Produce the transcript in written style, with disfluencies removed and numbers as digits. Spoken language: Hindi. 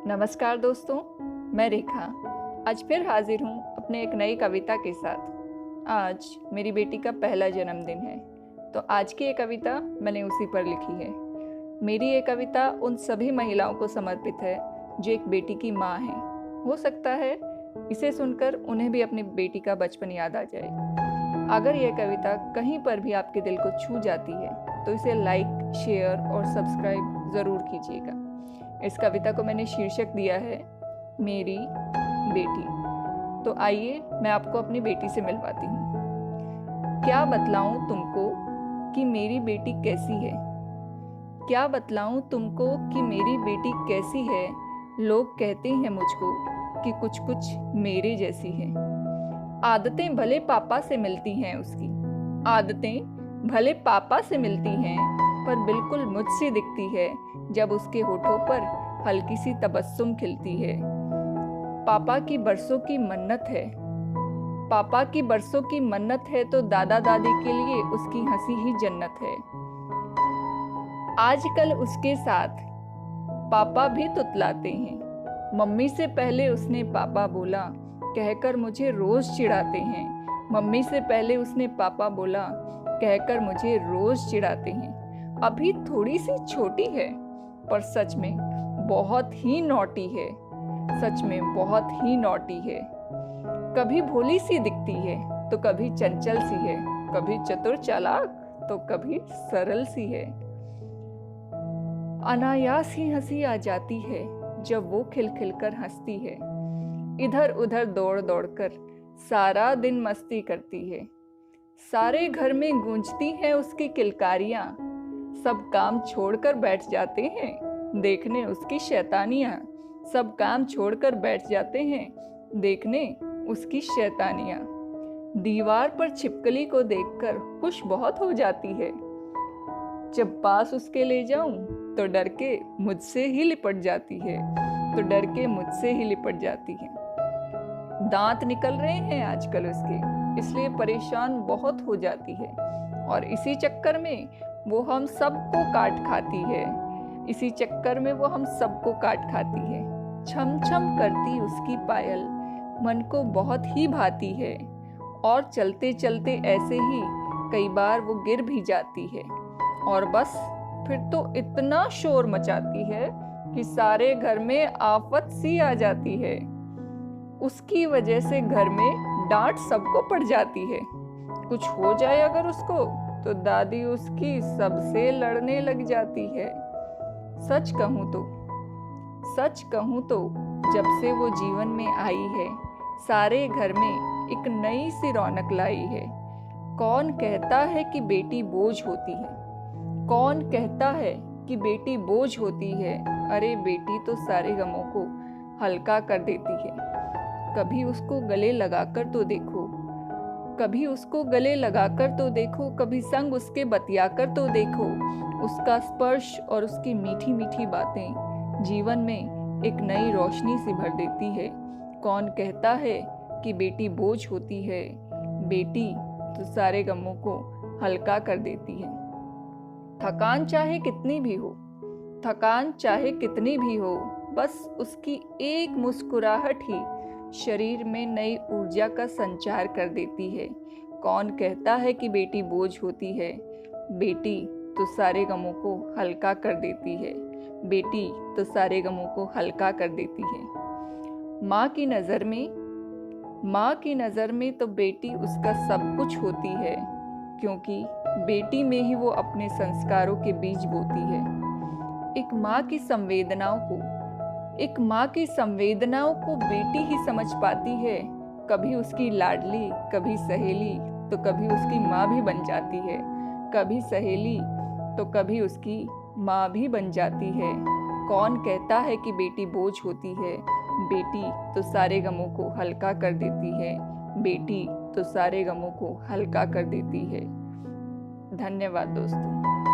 नमस्कार दोस्तों, मैं रेखा आज फिर हाजिर हूँ अपने एक नई कविता के साथ। आज मेरी बेटी का पहला जन्मदिन है, तो आज की ये कविता मैंने उसी पर लिखी है। मेरी ये कविता उन सभी महिलाओं को समर्पित है जो एक बेटी की माँ हैं। हो सकता है इसे सुनकर उन्हें भी अपनी बेटी का बचपन याद आ जाए। अगर यह कविता कहीं पर भी आपके दिल को छू जाती है तो इसे लाइक, शेयर और सब्सक्राइब ज़रूर कीजिएगा। इस कविता को मैंने शीर्षक दिया है मेरी बेटी। तो आइए मैं आपको अपनी बेटी से मिलवाती हूँ। क्या बतलाऊं तुमको कि मेरी बेटी कैसी है? क्या बतलाऊं तुमको कि मेरी बेटी कैसी है? लोग कहते हैं मुझको कि कुछ कुछ मेरे जैसी है। आदतें भले पापा से मिलती हैं उसकी, आदतें भले पापा से मिलती हैं, पर बिल्कुल मुझसे दिखती है जब उसके होठों पर हल्की सी तबस्सुम खिलती है। पापा की बरसों की मन्नत है, पापा की बरसों की मन्नत है, तो दादा दादी के लिए उसकी हंसी ही जन्नत है। आजकल उसके साथ पापा भी तुतलाते हैं, मम्मी से पहले उसने पापा बोला कहकर मुझे रोज चिढ़ाते हैं। मम्मी से पहले उसने पापा बोला कहकर मुझे रोज चिढ़ाते हैं। अभी थोड़ी सी छोटी है पर सच में बहुत ही नॉटी है, सच में बहुत ही नॉटी है। कभी भोली सी दिखती है तो कभी चंचल सी है, कभी चतुर चालाक तो कभी सरल सी है। अनायास ही हंसी आ जाती है जब वो खिलखिल कर हंसती है। इधर उधर दौड़ दौड़ कर सारा दिन मस्ती करती है। सारे घर में गूंजती हैं उसकी किलकारियां, सब काम छोड़कर बैठ जाते हैं देखने उसकी शैतानियां। सब काम छोड़कर बैठ जाते हैं देखने उसकी शैतानियां। दीवार पर छिपकली को देखकर खुश बहुत हो जाती है। जब पास उसके ले जाऊं तो डर के मुझसे ही लिपट जाती है, तो डर के मुझसे ही लिपट जाती है। दांत निकल रहे हैं आजकल उसके, इसलिए परेशान बहुत हो जाती है, और इसी चक्कर में वो हम सबको काट खाती है, इसी चक्कर में वो हम सबको काट खाती है। छम छम करती उसकी पायल मन को बहुत ही भाती है, और चलते चलते ऐसे ही कई बार वो गिर भी जाती है, और बस फिर तो इतना शोर मचाती है कि सारे घर में आफत सी आ जाती है। उसकी वजह से घर में डांट सबको पड़ जाती है। कुछ हो जाए अगर उसको तो दादी उसकी सबसे लड़ने लग जाती है। सच कहूँ तो जब से वो जीवन में आई है, सारे घर में एक नई सी रौनक लाई है। कौन कहता है कि बेटी बोझ होती है? कौन कहता है कि बेटी बोझ होती है? अरे बेटी तो सारे गमों को हल्का कर देती है। कभी उसको गले लगाकर तो देखो, कभी उसको गले लगाकर तो देखो, कभी संग उसके बतियाकर तो देखो। उसका स्पर्श और उसकी मीठी मीठी बातें जीवन में एक नई रोशनी सी भर देती है। कौन कहता है कि बेटी बोझ होती है? बेटी तो सारे गमों को हल्का कर देती है। थकान चाहे कितनी भी हो, थकान चाहे कितनी भी हो, बस उसकी एक मुस्कुराहट ही शरीर में नई ऊर्जा का संचार कर देती है। कौन कहता है कि बेटी बोझ होती है? बेटी तो सारे गमों को हल्का कर देती है, बेटी तो सारे गमों को हल्का कर देती है। माँ की नज़र में तो बेटी उसका सब कुछ होती है, क्योंकि बेटी में ही वो अपने संस्कारों के बीज बोती है। एक माँ की संवेदनाओं को बेटी ही समझ पाती है। कभी उसकी लाडली, कभी सहेली, तो कभी उसकी माँ भी बन जाती है। कभी सहेली तो कभी उसकी माँ भी बन जाती है। कौन कहता है कि बेटी बोझ होती है? बेटी तो सारे गमों को हल्का कर देती है, बेटी तो सारे गमों को हल्का कर देती है। धन्यवाद दोस्तों।